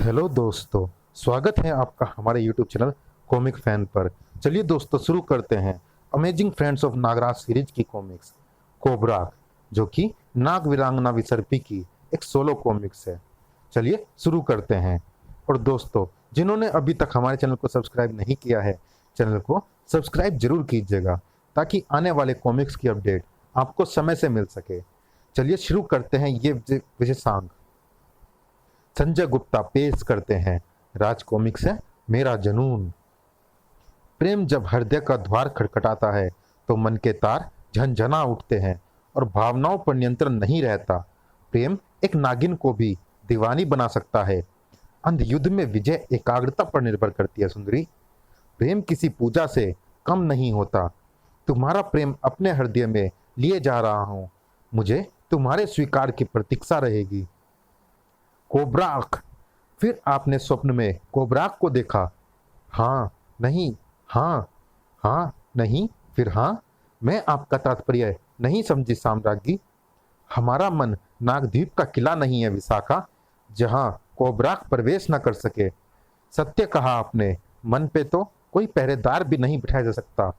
Hello दोस्तों, स्वागत है आपका हमारे यूट्यूब चैनल कॉमिक फैन पर। चलिए दोस्तों, शुरू करते हैं amazing friends of Nagraj series की कॉमिक्स कोबरा, जो कि नाग वीरांगना विसर्पी की एक सोलो कॉमिक्स है। चलिए शुरू करते हैं। और दोस्तों, जिन्होंने अभी तक हमारे चैनल को सब्सक्राइब नहीं किया है, चैनल को सब्सक्राइब जरूर कीजिएगा ताकि आने वाले कॉमिक्स की अपडेट आपको समय से मिल सके। चलिए शुरू करते हैं ये विशेषांक। संजय गुप्ता पेश करते हैं राज कॉमिक्स है मेरा जनून। प्रेम जब हृदय का द्वार खटखटाता है तो मन के तार झनझना उठते हैं और भावनाओं पर नियंत्रण नहीं रहता। प्रेम एक नागिन को भी दीवानी बना सकता है। अंध युद्ध में विजय एकाग्रता पर निर्भर करती है सुंदरी। प्रेम किसी पूजा से कम नहीं होता। तुम्हारा प्रेम अपने हृदय में लिए जा रहा हूं। मुझे तुम्हारे स्वीकार की प्रतीक्षा रहेगी। कोबराक। फिर आपने स्वप्न में कोबराक को देखा? हाँ, नहीं, हाँ, हाँ, नहीं, फिर हाँ। मैं आपका तात्पर्य नहीं समझी साम्राज्ञी। हमारा मन नागद्वीप का किला नहीं है विशाखा, जहां कोबराक प्रवेश न कर सके। सत्य कहा आपने। मन पे तो कोई पहरेदार भी नहीं बिठाया जा सकता।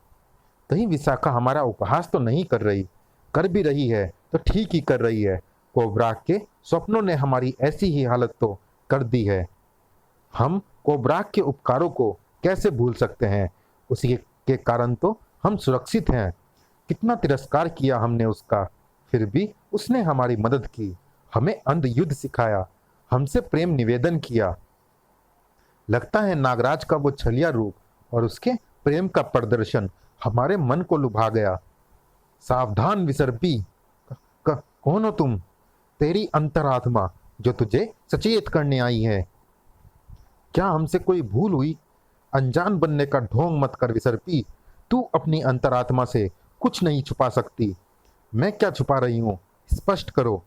कहीं विशाखा हमारा उपहास तो नहीं कर रही? कर भी रही है तो ठीक ही कर रही है। कोबराक के स्वप्नों ने हमारी ऐसी ही हालत तो कर दी है। हम कोबराक के उपकारों को कैसे भूल सकते हैं? उसी के कारण तो हम सुरक्षित हैं। कितना तिरस्कार किया हमने उसका, फिर भी उसने हमारी मदद की, हमें अंध युद्ध सिखाया, हमसे प्रेम निवेदन किया। लगता है नागराज का वो छलिया रूप और उसके प्रेम का प्रदर्शन हमारे मन को लुभा गया। सावधान विसर्पी, कौन हो तुम? तेरी अंतरात्मा जो तुझे सचेत करने आई है। क्या हमसे कोई भूल हुई? अनजान बनने का ढोंग मत कर विसर्पी। तू अपनी अंतरात्मा से कुछ नहीं छुपा सकती। मैं क्या छुपा रही हूं, स्पष्ट करो।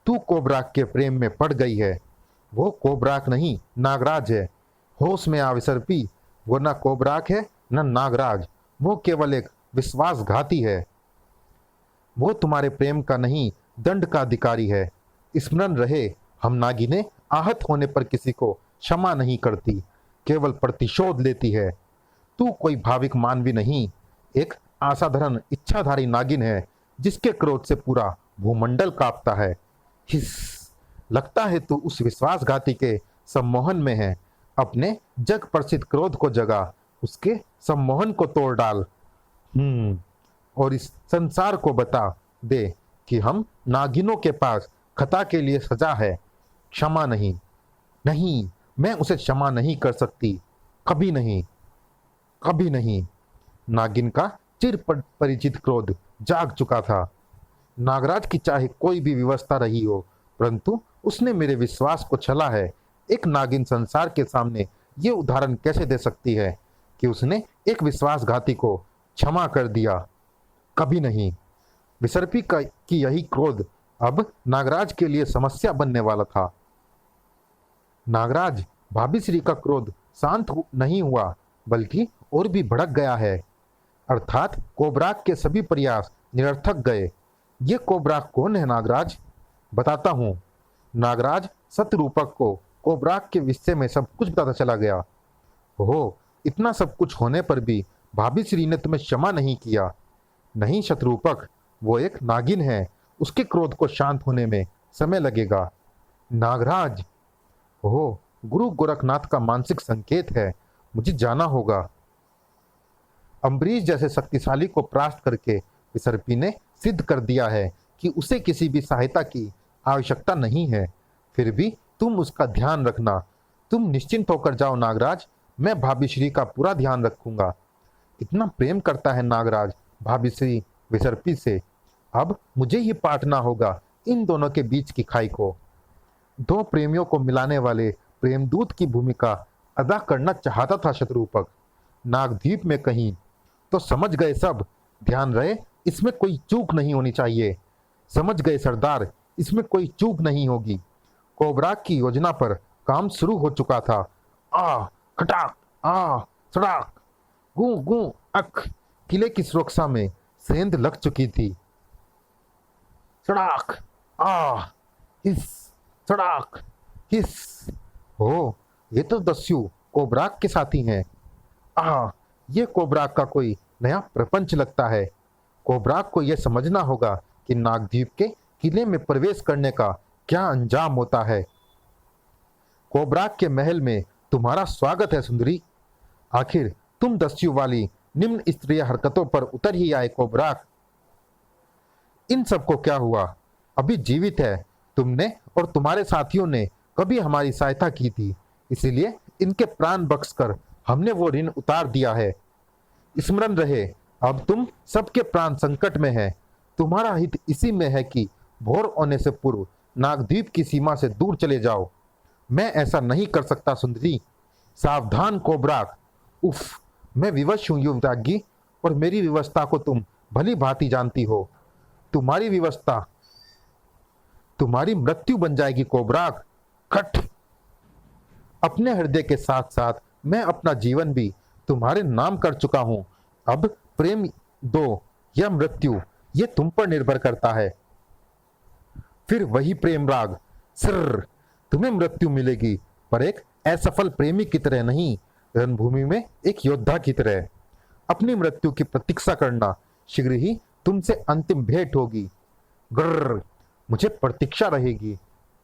तू कोबराक के प्रेम में पड़ गई है। वो कोबराक नहीं, नागराज है। होश में आ विसर्पी। वो न कोबराक है न नागराज। वो केवल एक विश्वासघाती है। वो तुम्हारे प्रेम का नहीं, दंड का अधिकारी है। स्मरण रहे, हम नागिनें आहत होने पर किसी को क्षमा नहीं करती, केवल प्रतिशोध लेती है। तू कोई भाविक मानवी नहीं, एक असाधारण इच्छाधारी नागिन है जिसके क्रोध से पूरा भूमंडल कांपता है। हिस, लगता है तू उस विश्वासघाती के सम्मोहन में है। अपने जग प्रसिद्ध क्रोध को जगा, उसके सम्मोहन को तोड़ डाल। और इस संसार को बता दे कि हम नागिनों के पास खता के लिए सजा है, क्षमा नहीं। नहीं, मैं उसे क्षमा नहीं कर सकती, कभी नहीं, कभी नहीं। नागिन का चिर परिचित क्रोध जाग चुका था। नागराज की चाहे कोई भी व्यवस्था रही हो, परंतु उसने मेरे विश्वास को छला है। एक नागिन संसार के सामने ये उदाहरण कैसे दे सकती है कि उसने एक विश्वासघाती को क्षमा कर दिया? कभी नहीं। विसर्पी का की यही क्रोध अब नागराज के लिए समस्या बनने वाला था। नागराज, भाभी श्री का क्रोध शांत नहीं हुआ, बल्कि और भी भड़क गया है। अर्थात कोबराक के सभी प्रयास निरर्थक गए। ये कोबराक कौन है नागराज? बताता हूं। नागराज सतरूपक को कोबराक के विषय में सब कुछ पता चला गया। ओह, इतना सब कुछ होने पर भी भाभी श्री ने तुम्हें क्षमा नहीं किया? नहीं शत्रुपक, वो एक नागिन है, उसके क्रोध को शांत होने में समय लगेगा। नागराज, ओह, गुरु गोरखनाथ का मानसिक संकेत है, मुझे जाना होगा। अम्बरीश जैसे शक्तिशाली को परास्त करके विसर्पी ने सिद्ध कर दिया है कि उसे किसी भी सहायता की आवश्यकता नहीं है। फिर भी तुम उसका ध्यान रखना। तुम निश्चिंत होकर जाओ नागराज, मैं भाभी श्री का पूरा ध्यान रखूंगा। इतना प्रेम करता है नागराज भाभी श्री विसर्पी से। अब मुझे ही पाटना होगा इन दोनों के बीच की खाई को। दो प्रेमियों को मिलाने वाले प्रेमदूत की भूमिका अदा करना चाहता था शत्रुपक। नागद्वीप में कहीं तो समझ गए सब। ध्यान रहे, इसमें कोई चूक नहीं होनी चाहिए। समझ गए सरदार, इसमें कोई चूक नहीं होगी। कोबराक की योजना पर काम शुरू हो चुका था। आ खटाक, आ सड़ाक, गू गू अख। किले की सुरक्षा में सेंध लग चुकी थी। सड़ाक, आ हिस, सड़ाक, हिस। हो, ये तो दस्यु कोबराक के साथी हैं। ये कोबराक का कोई नया प्रपंच लगता है। कोबराक को यह समझना होगा कि नागद्वीप के किले में प्रवेश करने का क्या अंजाम होता है। कोबराक के महल में तुम्हारा स्वागत है सुंदरी। आखिर तुम दस्यु वाली निम्न स्तरीय हरकतों पर उतर ही आए कोबराक। इन सबको क्या हुआ? अभी जीवित है। तुमने और तुम्हारे साथियों ने कभी हमारी सहायता की थी, इसीलिए इनके प्राण बख्शकर हमने वो ऋण उतार दिया है। स्मरण रहे, अब तुम सबके प्राण संकट में हैं। तुम्हारा हित इसी में है कि भोर होने से पूर्व नागद्वीप की सीमा से दूर चले जाओ। मैं ऐसा नहीं कर सकता सुंदरी। सावधान कोबराक। उफ, मैं विवश हूं युवराज्ञी, और मेरी व्यवस्था को तुम भली भांति जानती हो। तुम्हारी व्यवस्था तुम्हारी मृत्यु बन जाएगी कोबराक। खट। अपने हृदय के साथ साथ मैं अपना जीवन भी तुम्हारे नाम कर चुका हूं। अब प्रेम दो या मृत्यु, ये तुम पर निर्भर करता है। फिर वही प्रेम राग। सर, तुम्हें मृत्यु मिलेगी, पर एक असफल प्रेमी की तरह नहीं, रणभूमि में एक योद्धा की तरह। अपनी मृत्यु की प्रतीक्षा करना। शीघ्र ही तुमसे अंतिम भेंट होगी। ग्रर, मुझे प्रतीक्षा रहेगी।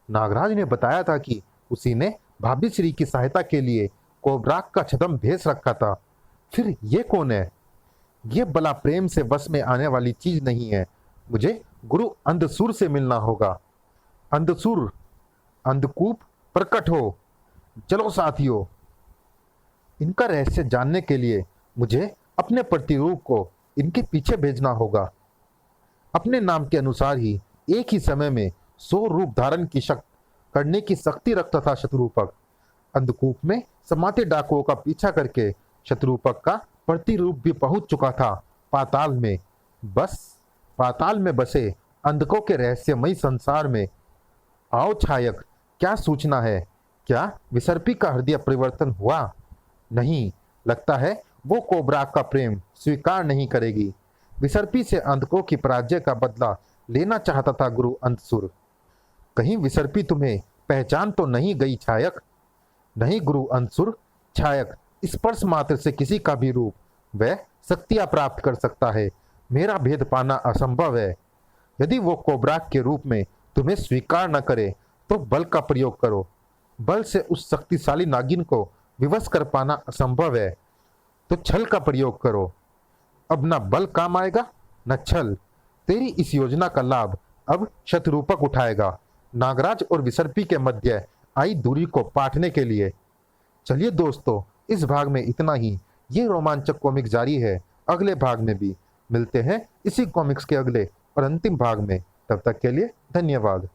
नागराज ने बताया था कि उसी ने भाभी श्री की सहायता के लिए कोबराक का छद्म भेज रखा था। फिर ये कौन है? ये बला प्रेम से वश में आने वाली चीज नहीं है। मुझे गुरु अंधसूर से मिलना होगा। अंधसूर, अंधकूप प्रकट हो। चलो साथियों, इनका रहस्य जानने के लिए मुझे अपने प्रतिरूप को इनके पीछे भेजना होगा। अपने नाम के अनुसार ही एक ही समय में 100 रूप धारण की करने की शक्ति रखता था शत्रुपक। अंधकूप में समाते डाकुओं का पीछा करके शत्रुपक का प्रतिरूप भी पहुंच चुका था पाताल में। बस पाताल में बसे अंधकों के रहस्यमयी संसार में। आओ छायक, क्या सूचना है? क्या विसर्पी का हृदय परिवर्तन हुआ? नहीं, लगता है वो कोबराक का प्रेम स्वीकार नहीं करेगी। विसर्पी से अंधकों की पराजय का बदला लेना चाहता था गुरु अंधसुर। कहीं विसर्पी तुम्हें पहचान तो नहीं गई छायक? नहीं गुरु अंधसुर, छायक स्पर्श मात्र से किसी का भी रूप वह शक्तियां प्राप्त कर सकता है। मेरा भेद पाना असंभव है। यदि वो कोबराक के रूप में तुम्हें स्वीकार न करे तो बल का प्रयोग करो। बल से उस शक्तिशाली नागिन को विवश कर पाना असंभव है, तो छल का प्रयोग करो। अब न बल काम आएगा न छल। तेरी इस योजना का लाभ अब शत्रुपक उठाएगा, नागराज और विसर्पी के मध्य आई दूरी को पाटने के लिए। चलिए दोस्तों, इस भाग में इतना ही। ये रोमांचक कॉमिक जारी है अगले भाग में भी। मिलते हैं इसी कॉमिक्स के अगले और अंतिम भाग में। तब तक के लिए धन्यवाद।